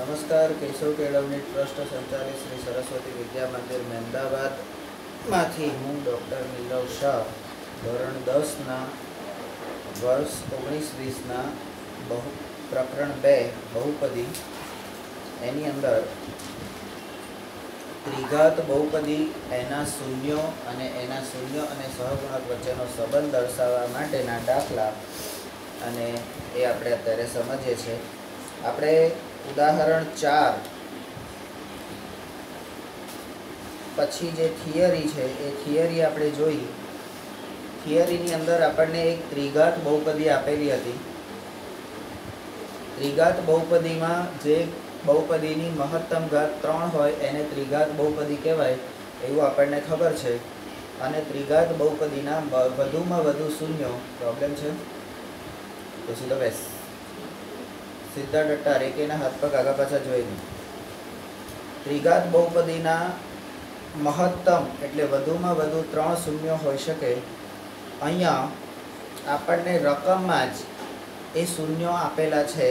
નમસ્કાર. કેશવ કેળવણી ટ્રસ્ટ સંચાલિત શ્રી સરસ્વતી વિદ્યા મંદિર મહેમદાબાદમાંથી હું ડૉક્ટર નીરવ શાહ ધોરણ 10ના વર્ષ 19-20ના પ્રકરણ 2 બહુપદી એની અંદર ત્રિઘાત બહુપદી એના શૂન્યો અને સહગુણક વચ્ચેનો સંબંધ દર્શાવવા માટેના દાખલા અને એ આપણે અત્યારે સમજીએ છીએ. આપણે ઉદાહરણ 4 પછી જે થિયરી છે એ થિયરી આપણે જોઈ. થિયરીની અંદર આપણને એક ત્રિઘાત બહુપદી આપેલી હતી. ત્રિઘાત બહુપદીમાં જે બહુપદીની મહત્તમ ઘાત 3 હોય એને ત્રિઘાત બહુપદી કહેવાય એવું આપણને ખબર છે. અને ત્રિઘાત બહુપદીના વધુમાં વધુ શૂન્યો પ્રોબ્લેમ છે તો સીધો બેસ સીધા ડટ્ટા રેકેના હાથ પગ આગા પાછા જોઈ નહીં. ત્રિઘાત બહુપદીના મહત્તમ એટલે વધુમાં વધુ 3 શૂન્યો હોઈ શકે. અહીંયા આપણને રકમમાં જ એ શૂન્યો આપેલા છે.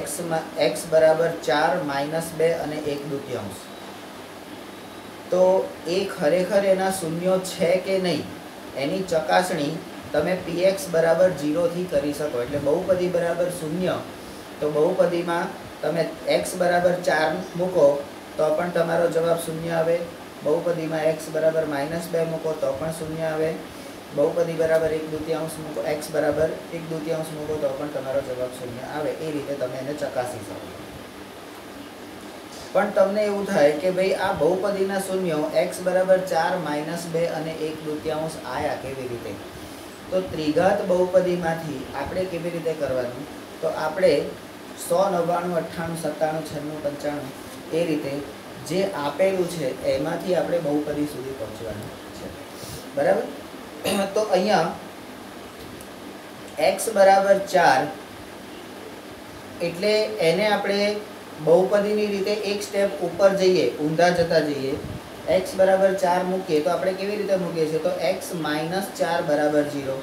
x બરાબર 4 -2 અને 1/2. તો એ ખરેખર એના શૂન્યો છે કે નહીં એની ચકાસણી તમે px બરાબર 0 થી કરી શકો. એટલે બહુપદી બરાબર 0 તો બહુપદીમાં તમે x બરાબર 4 મૂકો તો પણ તમારો જવાબ 0 આવે. બહુપદીમાં x બરાબર -2 મૂકો તો પણ 0 આવે. બહુપદી બરાબર 1/2 મૂકો, x બરાબર 1/2 મૂકો તો પણ તમારો જવાબ 0 આવે. એ રીતે તમે એને ચકાસી શકો. પણ તમને એવું થાય કે ભાઈ આ બહુપદીના શૂન્યો x બરાબર 4 -2 અને 1/2 આયા કેવી રીતે? તો ત્રિઘાત બહુપદીમાંથી આપણે કેવી રીતે કરવાનું? તો આપણે 100, 99, 98, 97, 95 એ રીતે જે આપેલું છે એમાંથી આપણે બહુપદી સુધી પહોંચવાનું છે. બરાબર? તો અહીંયા x બરાબર 4 એટલે એને આપણે બહુપદીની રીતે એક સ્ટેપ ઉપર જઈએ, ઊંધા જતા જઈએ. x બરાબર 4 મૂકીએ તો આપણે કેવી રીતે મૂકીએ છીએ? તો x -4 બરાબર 0.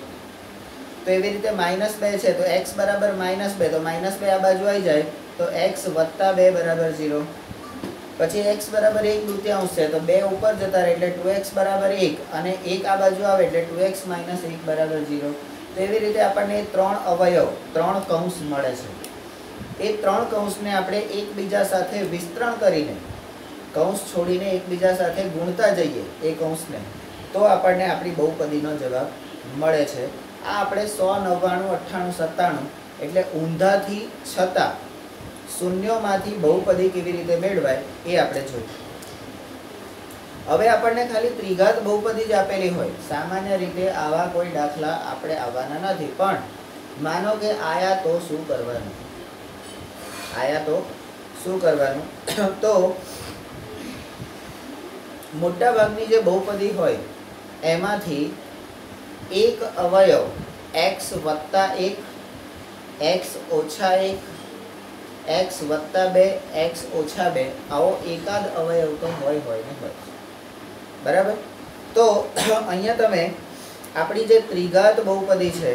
તો એવી રીતે -2 છે તો x બરાબર -2 તો -2 આ બાજુ આવી જાય તો x + 2 બરાબર 0. પછી x બરાબર 1/2 છે તો 2 ઉપર જતા રહે એટલે 2x બરાબર 1 અને 1 આ બાજુ આવે એટલે 2x - 1 બરાબર 0. તો એવી રીતે આપણને 3 અવયવ 3 કૌંસ મળે છે. એ 3 કૌંસને આપણે એકબીજા સાથે વિસ્તરણ કરીને કૌંસ છોડીને એકબીજા સાથે ગુણતા જઈએ એ કૌંસને તો આપણને આપણી બહુપદીનો જવાબ મળે છે. આ આપણે 100, 99, 98, 97 એટલે ઊંધાથી છતાં શૂન્યોમાંથી બહુપદી કેવી રીતે મેળવાય એ આપણે જોયું. હવે આપણને ખાલી ત્રિઘાત બહુપદી જ આપેલી હોય, સામાન્ય રીતે આવા કોઈ દાખલા આપણે આવવાના નથી. પણ માનો કે આયા તો શું કરવાનું? તો મોટાભાગની જે બહુપદી હોય એમાંથી એક અવયવ x + 1, x - 1, x + 2, x - 2 આવો એકાદ અવયવ તો હોય ને હોય. બરાબર? તો અહીંયા તમે આપણી જે ત્રિઘાત બહુપદી છે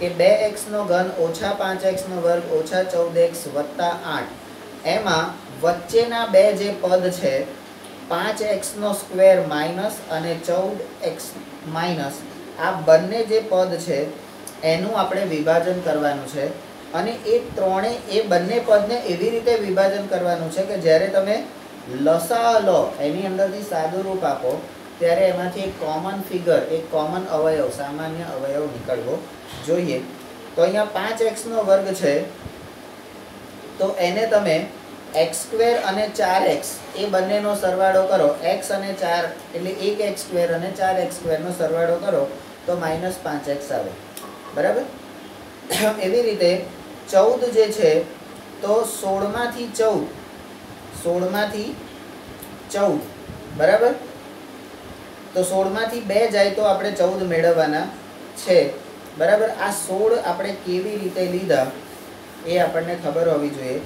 કે 2x3 - 5x2 - 14x + 8 એમાં વચ્ચેના બે જે પદ છે 5x² માઇનસ અને 14x માઇનસ આ બંને જે પદ છે એનું આપણે વિભાજન કરવાનું છે. અને એ બંને પદને એવી રીતે વિભાજન કરવાનું છે કે જ્યારે તમે લસા લો એની અંદરથી સાદું રૂપ આપો ત્યારે એમાંથી એક કોમન ફિગર, એક કોમન અવયવ, સામાન્ય અવયવ નીકળવો જોઈએ. તો અહીંયા 5x² છે તો એને તમે x² અને 4x એ બંનેનો સરવાળો કરો. x અને 4 એટલે 1x² અને 4x² નો સરવાળો કરો તો -5x આવે. બરાબર? એવી રીતે 14 જે છે તો 16માંથી 14 બરાબર? તો 16માંથી 2 જાય તો આપણે 14 મેળવવાના છે. બરાબર? આ 16 આપણે કેવી રીતે લીધા એ આપણને ખબર હોવી જોઈએ.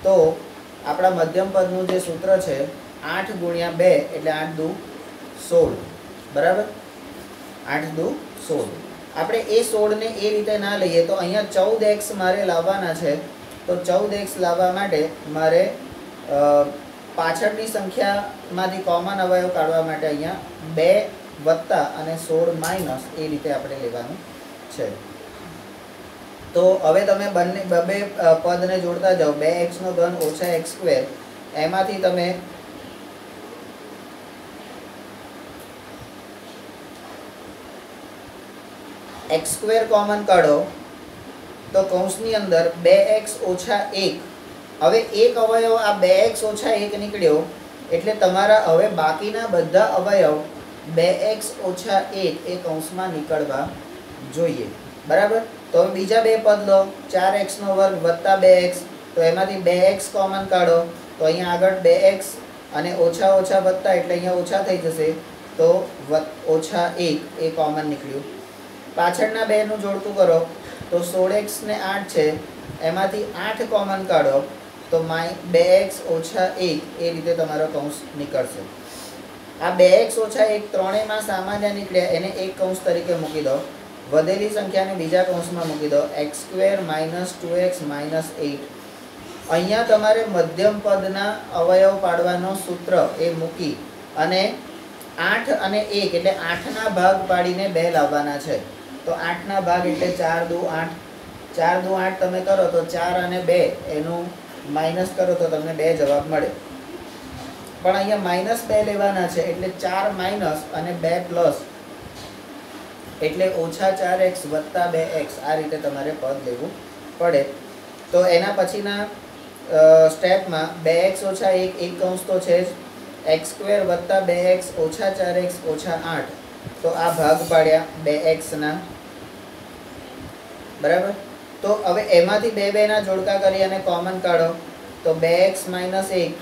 તો આપણા મધ્યમ પદનું જે સૂત્ર છે 8 × 2 એટલે 8 × 16. બરાબર? 8 × 16. આપણે એ 16 ને એ રીતે ના લઈએ તો અહીંયા 14x મારે લાવવાના છે તો 14x લાવવા માટે મારે પાછળની સંખ્યામાંથી કોમન અવયવ કાઢવા માટે અહીંયા 2 વત્તા અને 16 માઇનસ એ રીતે આપણે લેવાનું છે. તો હવે તમે બંને બે પદને જોડતા જાઓ. 2x નો ઘન ઓછા x સ્ક્વેર, એમાંથી તમે x સ્ક્વેર કોમન કાઢો તો કૌંસની અંદર 2x ઓછા 1. હવે એક અવયવ આ 2x ઓછા 1 નીકળ્યો એટલે તમારા હવે બાકીના બધા અવયવ 2x ઓછા 1 એ કૌંસમાં નીકળવા જોઈએ. બરાબર. તો બીજા બે પદ લો. 4x નો વર્ગ વત્તા 2x, તો એમાંથી 2x કોમન કાઢો તો અહીંયા આગળ 2x અને ઓછા ઓછા વત્તા એટલે અહીંયા ઓછા થઈ જશે, તો ઓછા 1 એ કોમન નીકળ્યું. પાછળના બેનું જોડતું કરો તો 16x ને 8 છે, એમાંથી 8 કોમન કાઢો તો 2x ઓછા 1 એ રીતે તમારો કૌંસ નીકળશે. આ 2x ઓછા 1 ત્રણેયમાં સામાન્ય નીકળ્યા, એને એક કૌંસ તરીકે મૂકી દો. વધેલી સંખ્યાને બીજા કૌંસમાં મૂકી દો. x square minus 2x minus 8. અહીંયા તમારે મધ્યમ પદના અવયવ પાડવાનો સૂત્ર એ મૂકી અને 8 અને 1 એટલે 8ના ભાગ પાડીને 2 લાવવાના છે. તો 8ના ભાગ એટલે 4 દુ 8, 4 દુ 8 તમે કરો તો 4 અને 2 એનું માઇનસ કરો તો તમને 2 જવાબ મળે. પણ અહીંયા માઇનસ 2 લેવાના છે એટલે 4 માઇનસ અને 2 પ્લસ એટલે ઓછા 4x વત્તા 2x આ રીતે તમારે પદ લેવું પડે. તો એના પછીના સ્ટેપમાં 2x ઓછા 1 એક કૌંસ તો છે જ, x સ્ક્વેર વત્તા 2x ઓછા 4x ઓછા 8. તો આ ભાગ પાડ્યા 2x ના. બરાબર. તો હવે એમાંથી 2 ના જોડકા કરી અને કોમન કાઢો તો 2x માઇનસ 1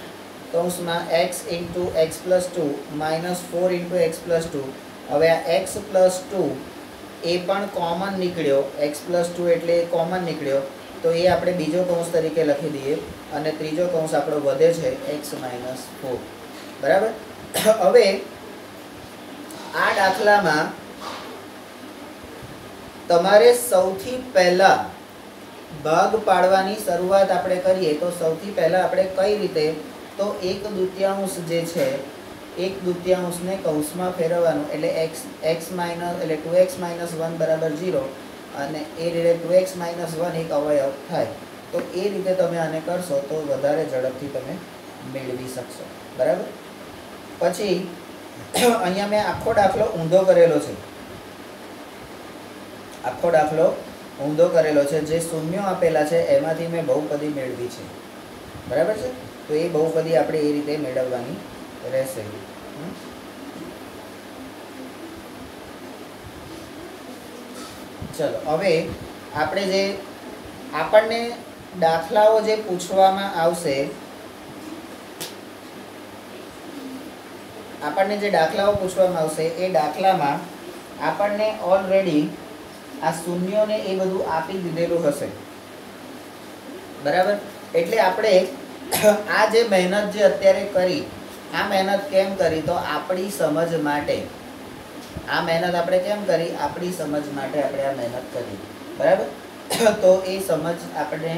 કૌંસમાં x into x plus 2 minus 4 into x plus 2. હવે આ x પ્લસ 2 એ પણ કોમન નીકળ્યો, x પ્લસ 2 એટલે એ કોમન નીકળ્યો, તો એ આપણે બીજો કૌંસ તરીકે લખી દઈએ અને ત્રીજો કૌંસ આપણો વધે છે x માઇનસ 4. બરાબર. હવે આ દાખલામાં તમારે સૌથી પહેલા ભાગ પાડવાની શરૂઆત આપણે કરીએ તો સૌથી પહેલા આપણે કઈ રીતે, તો 1/2 જે છે 1/2 કૌંસમાં ફેરવવાનું એટલે x માઇનસ એટલે 2x માઇનસ 1 બરાબર 0 અને એ રીતે 2x માઇનસ 1 એક અવયવ થાય. તો એ રીતે તમે આને કરશો તો વધારે ઝડપથી તમે મેળવી શકશો. બરાબર. પછી અહીંયા મેં આખો દાખલો ઊંધો કરેલો છે, આખો દાખલો ઊંધો કરેલો છે. જે શૂન્યો આપેલા છે એમાંથી મેં બહુપદી મેળવી છે. બરાબર છે. તો એ બહુપદી આપણે એ રીતે મેળવવાની રહેશે. ચલો હવે આપણે જે આપણને દાખલાઓ જે પૂછવામાં આવશે, એ દાખલામાં આપણને ઓલરેડી આ શૂન્યોને એ બધું આપી દીધેલું હશે. બરાબર. એટલે આપણે આ જે મહેનત જે અત્યારે કરી, આ મહેનત કેમ કરી, તો આપણી સમજ માટે. આ મહેનત આપણે કેમ કરી, આપણી સમજ માટે આપણે આ મહેનત કરી. બરાબર. તો એ સમજ આપણે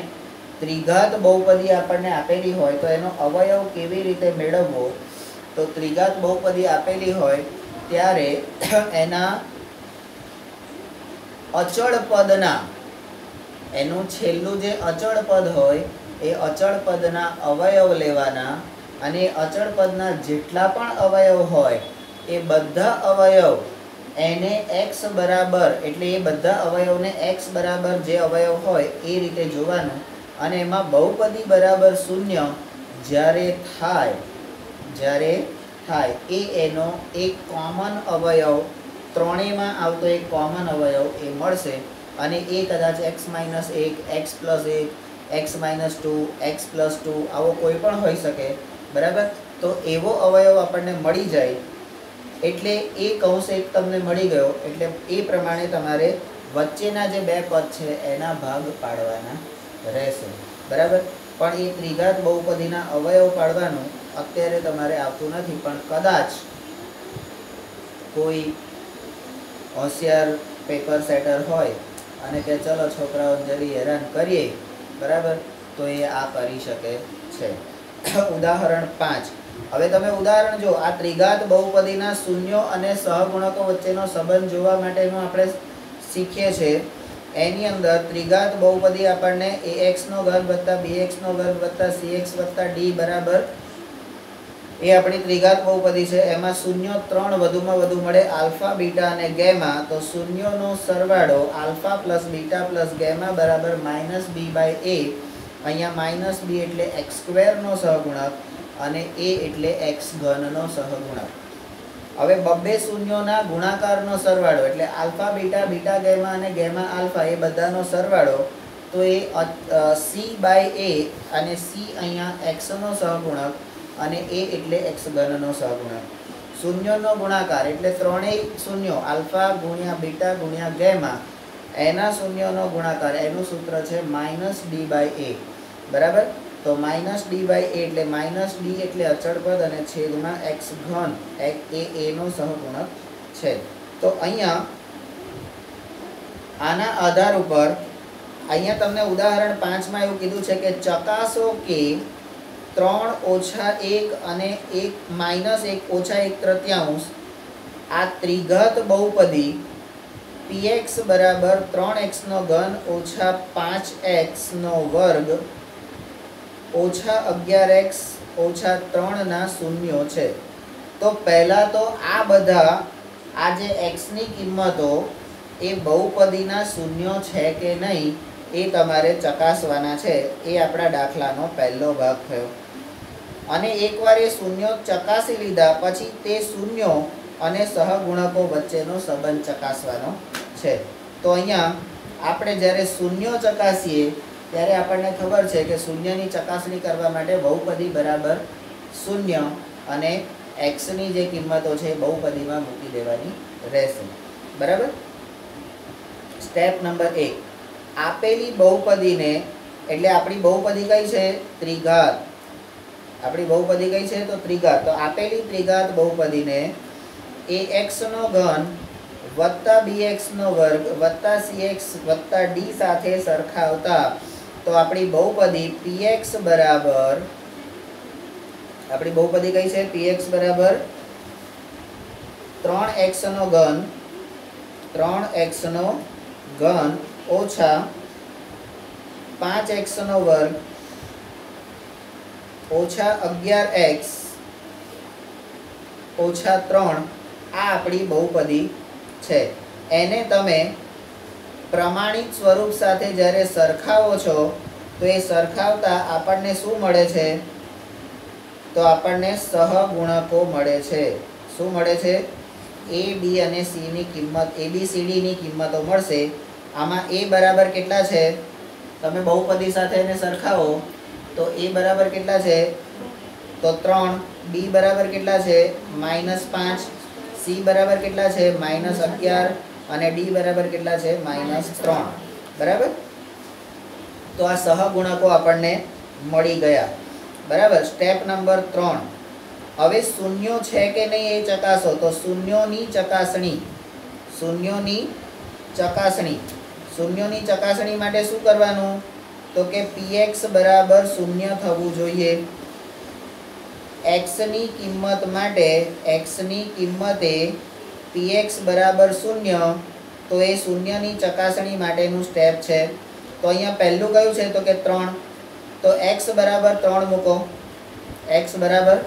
ત્રિઘાત બહુપદી આપણને આપેલી હોય તો એનો અવયવ કેવી રીતે મેળવવો, તો ત્રિઘાત બહુપદી આપેલી હોય ત્યારે એના અચળ પદના, એનું છેલ્લું જે અચળ પદ હોય એ અચળ પદના અવયવ લેવાના અને અચળ પદના જેટલા પણ અવયવ હોય એ બધા અવયવ એને x બરાબર એટલે એ બધા અવયવને x બરાબર જે અવયવ હોય એ રીતે જોવાનું અને એમાં બહુપદી બરાબર શૂન્ય જ્યારે થાય એ એનો એક કોમન અવયવ, ત્રણેયમાં આવતો એક કોમન અવયવ એ મળશે અને એ કદાચ x minus 1, x plus 1, x minus 2, x plus 2 આવો કોઈ પણ હોઈ શકે. બરાબર. તો એવો અવયવ આપણને મળી જાય એટલે એ કૌંસ એક તમને મળી ગયો એટલે એ પ્રમાણે તમારે વચ્ચેના જે બે પદ છે એના ભાગ પાડવાના રહેશે. બરાબર. પણ એ ત્રિઘાત બહુપદીના અવયવ પાડવાનું અત્યારે તમારે આવતું નથી, પણ કદાચ કોઈ હોશિયાર પેપર સેટર હોય અને કે ચલો છોકરાઓ જરી હેરાન કરીએ. બરાબર. તો તો એ આ કરી શકે છે. ઉદાહરણ 5. હવે તમે ઉદાહરણ જો, આ ત્રિઘાત બહુપદીના શૂન્યો અને સહગુણકો વચ્ચેનો સંબંધ જોવા માટેનું આપણે શીખીએ છીએ. એની અંદર ત્રિઘાત બહુપદી આપણને ax નો ઘન વત્તા bx નો ઘન વત્તા cx વત્તા d બરાબર એ આપણી ત્રિઘાત બહુપદી છે. એમાં શૂન્યો 3 વધુમાં વધુ મળે, આલ્ફા, બીટા અને ગેમા. તો શૂન્યોનો સરવાળો alpha plus beta plus gamma બરાબર -b/a. અહીંયા -b એટલે x² નો સહગુણક અને a એટલે x³ નો સહગુણક. હવે બબ્બે શૂન્યોના ગુણાકારનો સરવાળો એટલે આલ્ફા બીટા, બીટા ગેમા અને ગેમા આલ્ફા એ બધાનો સરવાળો, તો એ c/a અને c અહીંયા x નો સહગુણક અને a એટલે x³ નો સહગુણક. શૂન્યોનો ગુણાકાર એટલે ત્રણેય શૂન્યો આલ્ફા ગુણ્યા બીટા ગુણ્યા ગેમા એના શૂન્યોનો ગુણાકાર, એનું સૂત્ર છે -d/a બરાબર. તો -d/a એટલે -d એટલે અચળ પદ અને છેદમાં x³ એ a નો સહગુણક છે. તો અહીંયા આના આધાર ઉપર અહીંયા તમને ઉદાહરણ 5 માં એવું કીધું છે કે ચકાસો કે 3 ઓછા 1 અને 1 ઓછા 1/3 આ ત્રિઘાત બહુપદી px બરાબર 3x નો ઘન ઓછા 5x નો વર્ગ ઓછા 11x ઓછા 3 ના શૂન્યો છે. તો પહેલા તો આ બધા આ જે x ની કિંમતો એ બહુપદીના શૂન્યો છે કે નહીં એ તમારે ચકાસવાના છે. એ આપણા દાખલાનો પહેલો ભાગ થયો. અને એકવાર એ શૂન્યો ચકાસી લીધા પછી તે શૂન્યો અને સહગુણકો વચ્ચેનો સંબંધ ચકાસવાનો છે. તો અહીંયા આપણે જ્યારે શૂન્યો ચકાસીએ ત્યારે આપણને ખબર છે કે શૂન્યની ચકાસણી કરવા માટે બહુપદી બરાબર શૂન્ય અને x ની જે કિંમતો છે બહુપદીમાં મૂકી દેવાની રહેશે બરાબર. Step number 1. આપેલી બહુપદીને એટલે આપણી બહુપદી કઈ છે? ત્રિઘાત. આપણી બહુપદી કઈ છે? તો ત્રિઘાત. તો આપેલી ત્રિઘાત બહુપદીને ax નો ઘન વત્તા bx નો વર્ગ વત્તા cx વત્તા d સાથે સરખાવતા તો આપણી બહુપદી px બરાબર, આપણી બહુપદી કઈ છે? px બરાબર 3x નો ઘન, 3x નો ઘન ઓછા 5x નો વર્ગ ઓછા 11x ઓછા 3 આ આપણી બહુપદી છે. એને તમે પ્રમાણિત સ્વરૂપ સાથે જ્યારે સરખાવો છો તો એ સરખાવતા આપણને શું મળે છે? તો આપણને સહગુણકો મળે છે. શું મળે છે? a b અને c ની કિંમત, abcd ની કિંમતો મળશે. આમાં a બરાબર કેટલા છે? તમે બહુપદી સાથે એને સરખાવો તો a બરાબર કેટલા છે? તો 3. b બરાબર કેટલા છે? -5. c બરાબર કેટલા છે? -11 અને d બરાબર કેટલા છે? -3 બરાબર. તો આ સહગુણકો આપણને મળી ગયા બરાબર. Step number 3. હવે શૂન્યો છે કે નહીં એ ચકાસો. તો શૂન્યોની ચકાસણી માટે શું કરવાનું? તો કે px બરાબર 0 થવું જોઈએ. x ની કિંમત માટે x ની કિંમતે px બરાબર 0, તો એ શૂન્યની ચકાસણી માટેનું સ્ટેપ છે. તો અહીંયા પહેલું કયું છે? તો કે 3. તો x બરાબર 3 મૂકો, x બરાબર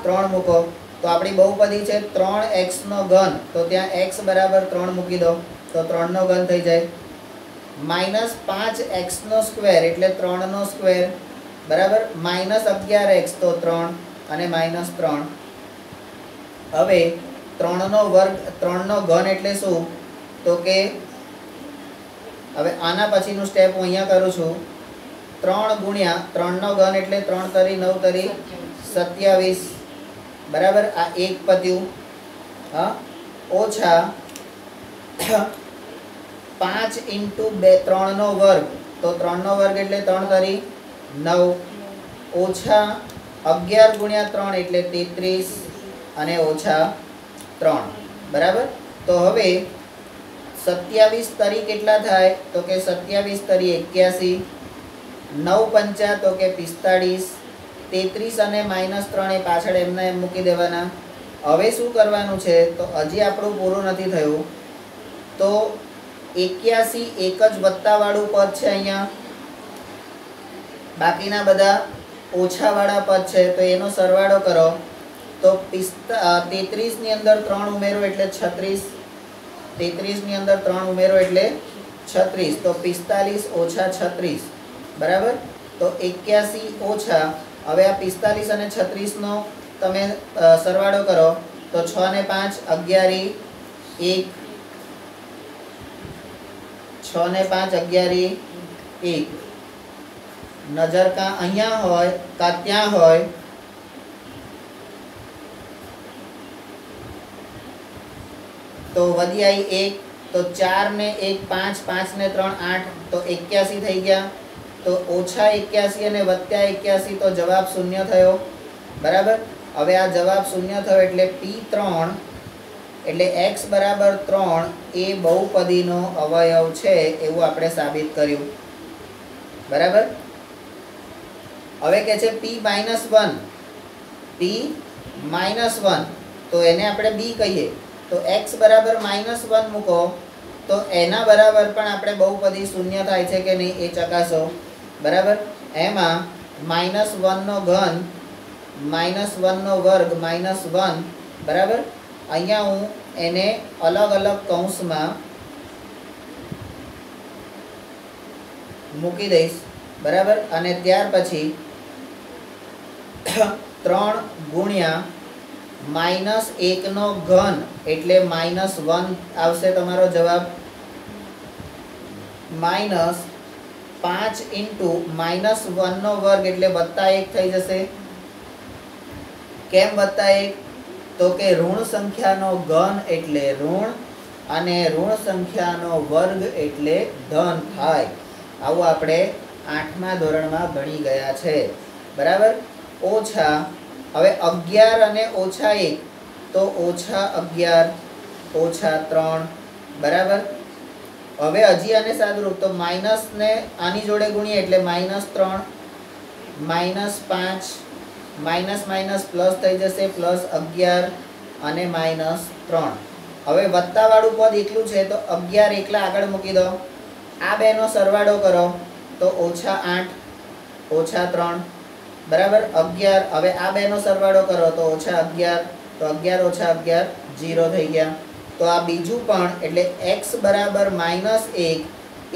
3 મૂકો. તો આપણી બહુપદી છે 3x નો ઘન, તો ત્યાં x બરાબર 3 મૂકી દો તો 3 નો ઘન થઈ જાય. -5x નો સ્ક્વેર એટલે 3 નો સ્ક્વેર બરાબર. -11x તો 3 અને -3. હવે 3 નો વર્ગ, 3 નો ઘન એટલે શું? તો કે હવે આના પછીનું સ્ટેપ હું અહીંયા કરું છું. 3 ગુણ્યા 3 નો ઘન એટલે 3 તરી 9 તરી 27 બરાબર. આ એક પત્યું. હા, ઓછા 5 × 2 3 નો વર્ગ, તો 3 નો વર્ગ એટલે 3 તરી 9 ઓછા 11 ગુણ્યા 3 એટલે 33 અને ઓછા 3 બરાબર. તો હવે 27 તરી કેટલા થાય? તો કે 27 તરી 81 9 पंचा तो के 45, 33 અને -3 એ પાછળ એમને એમ મૂકી દેવાના। હવે શું કરવાનું છે તો હજી આપણું પૂરું નથી થયું, તો 81 એક જ વત્તાવાળું પદ છે અહીંયા, બાકીના બધા ઓછાવાળા પદ છે, તો એનો સરવાળો કરો તો 33 ની અંદર 3 ઉમેરો એટલે 36, 33 ની અંદર 3 ઉમેરો એટલે 36, તો 45 ઓછા 36 બરાબર। તો 81 ઓછા, હવે આ 45 અને 36 નો તમે સરવાળો કરો તો 6 ને 5 11 1, 6 ને 5 11 1, નજર કા અહીંયા હોય કા ત્યાં હોય, तो वधी आई 1, तो 4 ने 1 5, 5 ने 3 8, तो 81 થઈ ગયા। તો ઓછા 81 અને વત્તા 81 તો જવાબ શૂન્ય થયો બરાબર। હવે આ જવાબ શૂન્ય થયો એટલે P3 એટલે x બરાબર 3 એ બહુપદીનો અવયવ છે એવું આપણે સાબિત કર્યું બરાબર। હવે કે છે P-1, P-1 તો એને આપણે b કહીએ, तो x बराबर -1 મૂકો तो एना बराबर पण आपणे बहुपदी शून्य थाय छे के नहीं ए चकासो बराबर। एमां -1 नो घन -1 नो वर्ग -1 बराबर। अहींया हूँ एने अलग अलग कौंस में मूकी दईश बराबर। अने त्यार पछी 3 गुणिया -1 नो घन एटले -1 आवशे तमारो जवाब। -5 इंटू -1 नो वर्ग एटले +1 थई जशे। केम +1? तो के ऋण संख्या नो घन एटले ऋण अने ऋण संख्या नो वर्ग एटले धन थाय। आवुं आपणे 8मा धोरणमां भणी गया छे बराबर। ओछा હવે 11 અને -1 તો -11 -3 બરાબર। હવે હજી આને સાદુરૂપ તો માઈનસ ને આની જોડે ગુણીએ એટલે -3 -5 માઈનસ માઈનસ પ્લસ થઈ જશે +11 અને -3। હવે વત્તાવાળું પદ એકલું છે તો 11 એકલા આગળ મૂકી દો, આ બેનો સરવાળો કરો તો -8 -3 बराबर 11। હવે આ બેનો સરવાળો કરો તો -11, તો 11 - 11 0 થઈ ગયા। તો આ બીજું પણ એટલે x બરાબર -1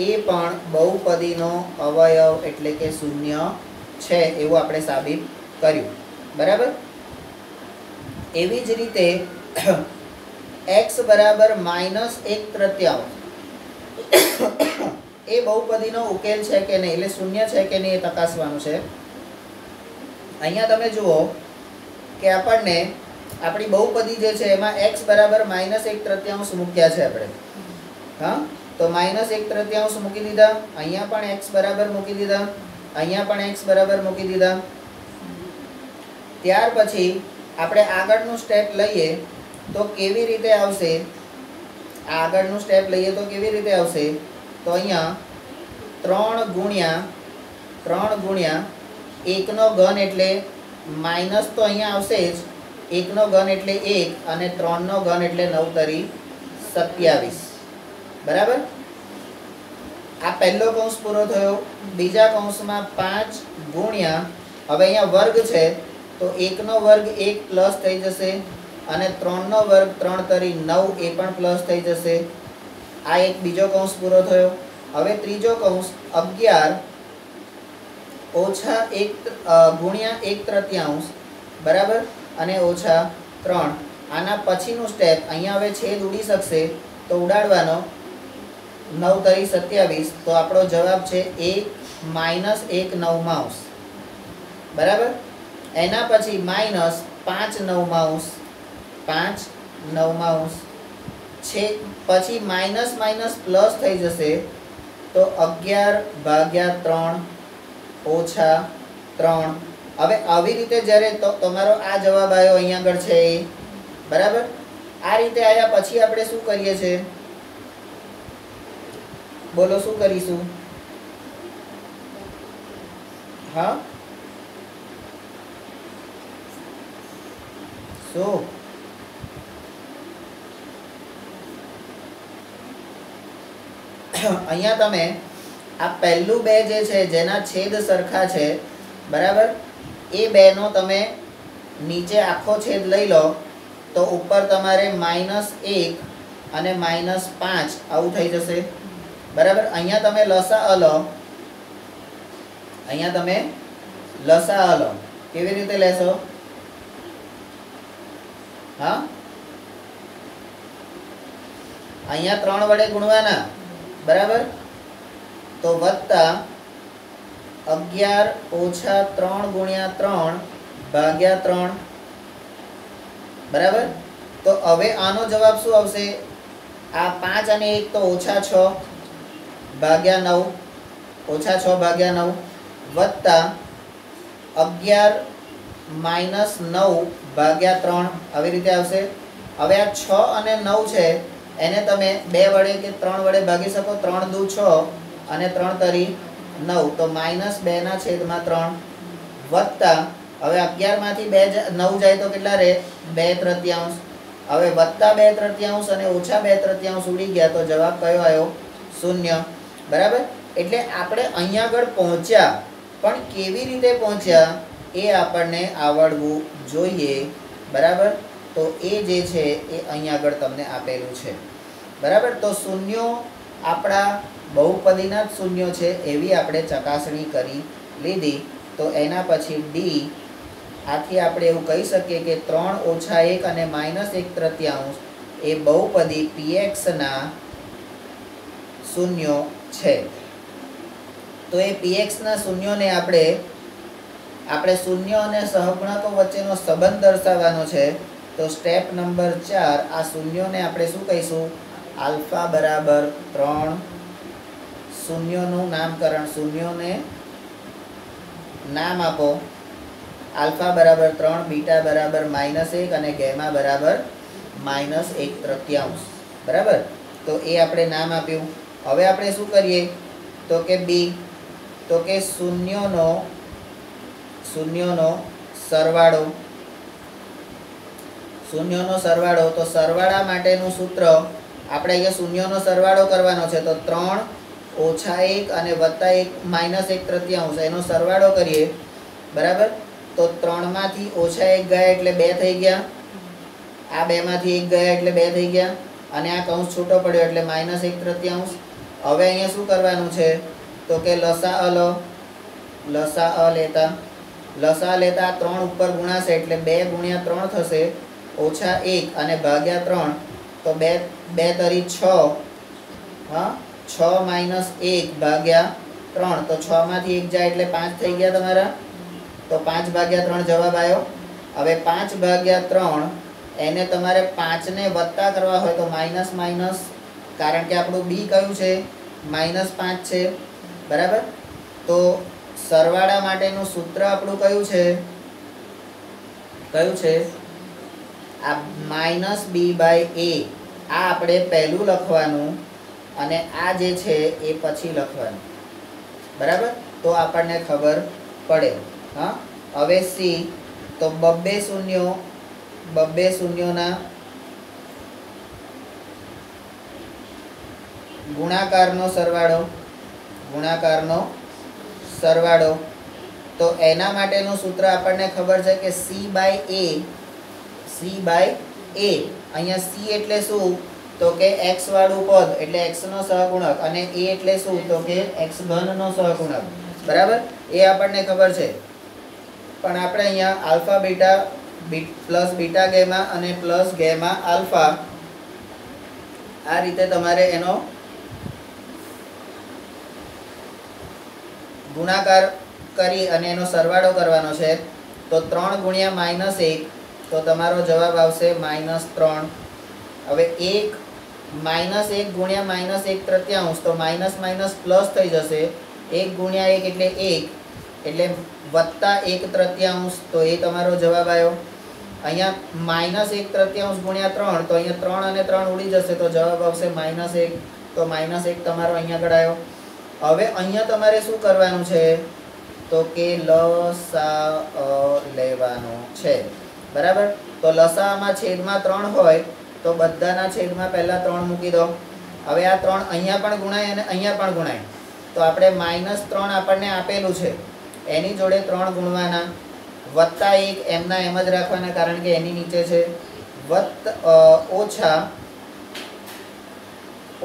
એ પણ બહુપદીનો અવયવ એટલે કે શૂન્ય છે એવું આપણે સાબિત કર્યું બરાબર। એવી જ રીતે x બરાબર -1/3 એ બહુપદીનો ઉકેલ છે કે નહીં, એટલે શૂન્ય છે કે નહીં એ તપાસવાનું છે। અહીંયા તમે જુઓ કે આપણને આપણી બહુપદી જે છે એમાં x બરાબર -1/3 મૂક્યા છે આપણે। હા, તો -1/3 મૂકી દીધા, અહીંયા પણ x બરાબર મૂકી દીધા, અહીંયા પણ x બરાબર મૂકી દીધા। ત્યાર પછી આપણે આગળનું સ્ટેપ લઈએ તો કેવી રીતે આવશે, આગળનું સ્ટેપ લઈએ તો કેવી રીતે આવશે, તો અહીંયા 3 ગુણ્યા 1 નો ઘન એટલે માઈનસ તો અહીંયા આવશે જ, 1 નો ઘન એટલે 1 અને 3 નો ઘન એટલે 9 તરી 27 બરાબર। આ પહેલો કૌંસ પૂરો થયો। બીજા કૌંસમાં 5 ગુણ્યા, હવે અહીંયા વર્ગ છે તો 1 નો વર્ગ 1 પ્લસ થઈ જશે અને 3 નો વર્ગ 3 તરી 9 એ પણ પ્લસ થઈ જશે। આ એક બીજો કૌંસ પૂરો થયો। હવે ત્રીજો કૌંસ 11 -1 ગુણ્યા 1/3 બરાબર અને -3। આના પછીનું સ્ટેપ અહીંયા હવે છેદ ઉડી શકશે તો ઉડાડવાનો, 9 તરી 27, તો આપણો જવાબ છે 1 બરાબર। એના પછી -5 9 છે, પછી માઈનસ માઈનસ પ્લસ થઈ જશે તો 11/3 -3। હવે આવી રીતે જ્યારે તમારો આ જવાબ આવ્યો અહીંયા આગળ છે બરાબર, આ રીતે આવ્યા પછી આપણે શું કરીએ છીએ, બોલો શું કરીશું? હા શું અહીંયા તમે આ પહેલું બે જે છે જેના છેદ સરખા છે બરાબર, એ બેનો તમે નીચે આખો છેદ લઈ લો તો ઉપર તમારે -1 અને -5 આવું થઈ જશે બરાબર. અહીંયા તમે લસાઅ લો, અહીંયા તમે લસાઅ લો, કેવી રીતે લેશો? હા અહીંયા 3 વડે ગુણવાના બરાબર, તો વત્તા 11 ઓછા 3 ગુણ્યા 3 ભાગ્યા 3 બરાબર. તો હવે આનો જવાબ શું આવશે? આ 5 અને 1 તો ઓછા 6 ભાગ્યા 9, ઓછા 6 ભાગ્યા 9 વત્તા 11 માઇનસ 9 ભાગ્યા 3 આવી રીતે આવશે. હવે આ 6 અને 9 છે એને તમે 2 વડે કે 3 વડે ભાગી શકો. 3 દુ 6 અને 3 તરી 9, તો -2/3 વત્તા હવે 11 માંથી 9 જાય તો કેટલા રહે? 2/3. હવે વત્તા 2/3 અને ઓછા 2/3 ઉડી ગયા તો જવાબ કયો આવ્યો? 0 બરાબર. એટલે આપણે અહીંયા આગળ પહોંચ્યા, પણ કેવી રીતે પહોંચ્યા એ આપણને આવડવું જોઈએ બરાબર. તો એ જે છે એ અહીંયા આગળ તમને આપેલું છે બરાબર. તો શૂન્યો આપણા બહુપદીના જ શૂન્યો છે એવી આપણે ચકાસણી કરી લીધી. તો એના પછી ડી, આથી આપણે એવું કહી શકીએ કે 3 ઓછા 1 અને -1/3 એ બહુપદી pxના શૂન્યો છે. તો એ pxના શૂન્યોને આપણે શૂન્યો અને સહગુણકો વચ્ચેનો સંબંધ દર્શાવવાનો છે. તો સ્ટેપ નંબર 4, આ શૂન્યોને આપણે શું કહીશું? આલ્ફા બરાબર 3, શૂન્યોનું નામકરણ, શૂન્યોને નામ આપો. આલ્ફા બરાબર 3, બીટા બરાબર -1 અને ગેમા બરાબર -1/3 બરાબર. તો એ આપણે નામ આપ્યું. હવે આપણે શું કરીએ? તો કે બી, તો કે શૂન્યોનો સરવાળો, શૂન્યોનો સરવાળો. તો સરવાળા માટેનું સૂત્ર આપણે અહીંયા શૂન્યોનો સરવાળો કરવાનો છે. તો 3 ઓછા 1 અને વત્તા 1 -1/3 એનો સરવાળો કરીએ બરાબર. તો 3 માંથી ઓછા 1 ગયા એટલે 2 થઈ ગયા, આ 2 માંથી 1 ગયા એટલે 2 થઈ ગયા, અને આ કૌંસ છૂટો પડ્યો એટલે -1/3. હવે અહીંયા શું કરવાનું છે? તો કે લસાઅ લો, લસાઅ લેતા 3 ઉપર ગુણાશે એટલે 2 ગુણ્યા 3 થશે, ઓછા 1 અને ભાગ્યા 3, તો 2 તરી 6, હા 6 - 1 ભાગ્યા 3, તો 6 માંથી 1 જાય એટલે 5 થઈ ગયા તમારા. તો 5/3 જવાબ આવ્યો. હવે 5/3 એને તમારે 5 ને વત્તા કરવા હોય તો માઇનસ, કારણ કે આપણું બી કયું છે? -5 છે બરાબર. તો સરવાળા માટેનું સૂત્ર આપણું કયું છે? આ -b/a. આ આપણે પહેલું લખવાનું અને આ જે છે એ પછી લખવાનું બરાબર. તો આપણને ખબર પડે. હા હવે સી, તો બબ્બે શૂન્યોના ગુણાકારનો સરવાળો. તો એના માટેનું સૂત્ર આપણને ખબર છે કે c/a. અહીંયા c એટલે શું? તો કે x વાળું પદ એટલે x નો સહગુણક, અને a એટલે શું? તો કે x ઘનનો સહગુણક બરાબર. એ આપણને ખબર છે. પણ આપણે અહીંયા alpha beta plus beta gamma અને પ્લસ ગેમા આલ્ફા, આ રીતે તમારે એનો ગુણાકાર કરી અને એનો સરવાળો કરવાનો છે. તો 3 ગુણ્યા -1, તો તમારો જવાબ આવશે -3. હવે 1 ગુણ્યા -1/3, તો માઇનસ પ્લસ થઈ જશે. 1 ગુણ્યા 1 એટલે 1, એટલે વત્તા 1/3, તો એ તમારો જવાબ આવ્યો. અહીંયા -1/3 ગુણ્યા 3, તો અહીંયા 3 અને 3 ઉડી જશે તો જવાબ આવશે -1. તો -1 તમારો અહીંયા આગળ આવ્યો. હવે અહીંયા તમારે શું કરવાનું છે? તો કે લસા લેવાનો છે બરાબર। તો લસામાં છેદમાં 3 હોય તો બધાના છેદમાં પહેલા 3 મૂકી દો। હવે આ 3 અહીંયા પણ ગુણાય અને અહીંયા પણ ગુણાય તો આપણે -3 આપણને આપેલું છે એની જોડે 3 ગુણવાના વત્તા 1 એમના એમ જ રાખવાના કારણ કે એની નીચે છે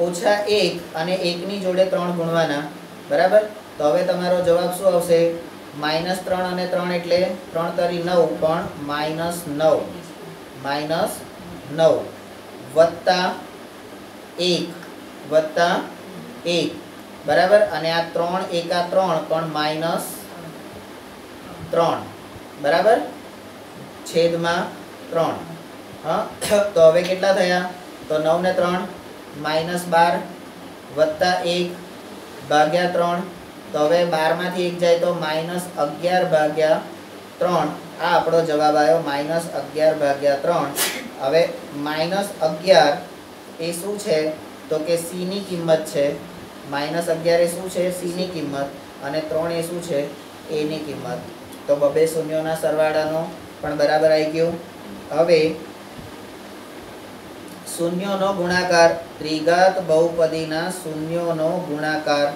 ઓછા 1 અને 1 ની જોડે 3 ગુણવાના બરાબર। તો હવે તમારો જવાબ શું આવશે -3 અને 3 એટલે 3 તરી 9 પણ -9 વત્તા 1 બરાબર। અને આ 3 એકા 3 પણ -3 બરાબર છેદમાં 3 હા। તો હવે કેટલા થયા તો 9 ને 3 -12 વત્તા 1 ભાગ્યા 3 તો હવે 12 માંથી 1 જાય તો -11/3 આ આપણો જવાબ આવ્યો -11/3। હવે -11 એ શું છે તો કે c ની કિંમત છે -11 એ શું છે c ની કિંમત અને 3 એ શું છે a ની કિંમત। તો બબે શૂન્યોના સરવાળાનો પણ બરાબર આવી ગયું। હવે શૂન્યોનો ગુણાકાર ત્રિઘાત બહુપદીના શૂન્યોનો ગુણાકાર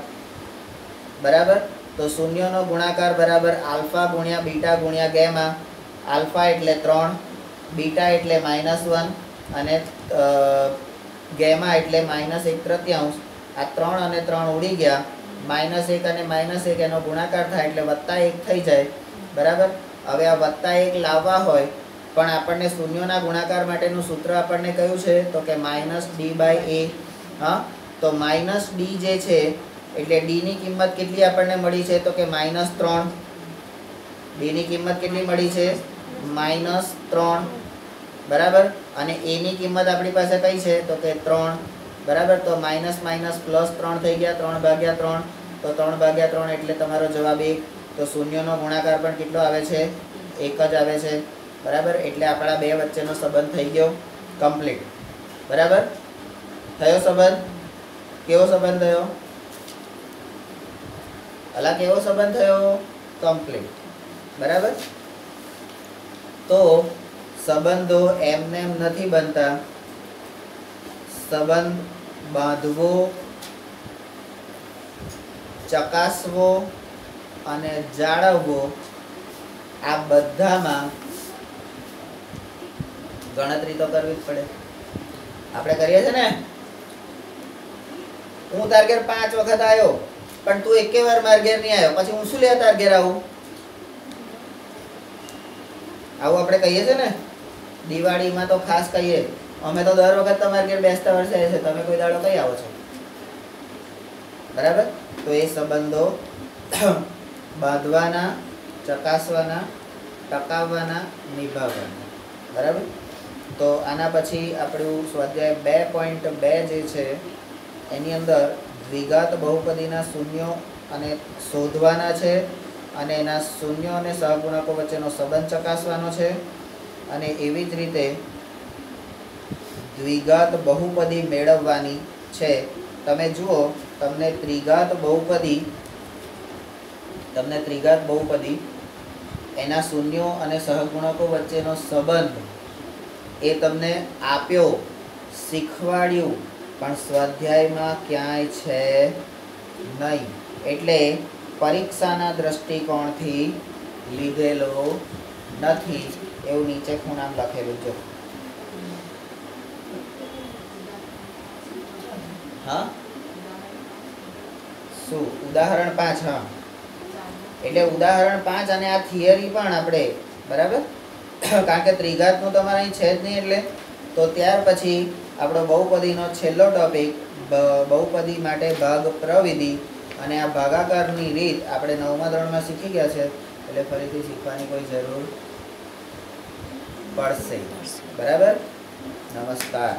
બરાબર। તો શૂન્યોનો ગુણાકાર બરાબર આલ્ફા ગુણ્યા બીટા ગુણ્યા ગેમા। આલ્ફા એટલે 3 બીટા એટલે -1 અને ગેમા એટલે -1/3। આ 3 અને 3 ઉડી ગયા -1 અને -1 એનો ગુણાકાર થાય એટલે +1 થઈ જાય બરાબર। હવે આ +1 લાવવા હોય પણ આપણને શૂન્યોના ગુણાકાર માટેનું સૂત્ર આપણને કયું છે તો કે -d/a હા। તો -d જે છે એટલે d ની કિંમત કેટલી આપણને મળી છે તો કે -3 d ની કિંમત કેટલી મળી છે -3 બરાબર। અને a ની કિંમત આપણી પાસે કઈ છે તો કે 3 બરાબર। તો +3 થઈ ગયા 3/3 તો 3/3 એટલે તમારો જવાબ 1। તો શૂન્યનો ગુણાકાર પણ કેટલો આવે છે 1 જ આવે છે બરાબર। એટલે આપણા બે વચ્ચેનો સંબંધ થઈ ગયો કમ્પ્લીટ બરાબર। થયો સંબંધ કેવો સંબંધ થયો અલા કેવો સંબંધ થયો કમ્પ્લીટ બરાબર। તો સંબંધો એમને નથી બનતા સંબંધ બાંધવો ચકાસવો અને જાળવવો આ બધામાં ગણતરી તો કરવી જ પડે। આપણે કરીએ છે ને હું તાર ઘેર 5 વખત આવ્યો પણ તું એકે વાર માર ઘેર નહીં આવ્યો પછી હું શું લે તાર ઘેર આવું આપણે કહીએ છે ને દિવાળીમાં તો ખાસ કહીએ અમે તો દર વખત તમારા ઘેર બેસતા વર્ષે આવે છે તમે કોઈ દાડો કઈ આવો છો બરાબર। તો એ સંબંધો બાંધવાના ચકાસવાના ટકાવવાના નિભાવવાના બરાબર। તો આના પછી આપણું સ્વાધ્યાય 2.2 જે છે એની અંદર દ્વિઘાત બહુપદીના શૂન્યો અને શોધવાના છે અને એના શૂન્યો અને સહગુણકો વચ્ચેનો સંબંધ ચકાસવાનો છે અને એવી જ રીતે દ્વિઘાત બહુપદી મેળવવાની છે। તમે જુઓ તમને ત્રિઘાત બહુપદી એના શૂન્યો અને સહગુણકો વચ્ચેનો સંબંધ એ તમને આપ્યો શીખવાડ્યું પણ સ્વાધ્યાયમાં ક્યાંય છે નહીં એટલે પરીક્ષાના દ્રષ્ટિકોણથી લીધેલો નથી એવું નીચે ખૂણામાં લખેલું છે હા શું ઉદાહરણ 5 હા એટલે ઉદાહરણ 5 અને આ થિયરી પણ આપણે બરાબર કારણ કે ત્રિઘાતનું તમારે અહીં છે જ નહીં એટલે તો ત્યાર પછી આપણો બહુપદીનો છેલ્લો ટોપિક બહુપદી માટે ભાગ પ્રવિધિ અને આ ભાગાકારની રીત આપણે 9મા ધોરણમાં શીખી ગયા છે એટલે ફરીથી શીખવાની કોઈ જરૂર પડશે બરાબર। નમસ્કાર।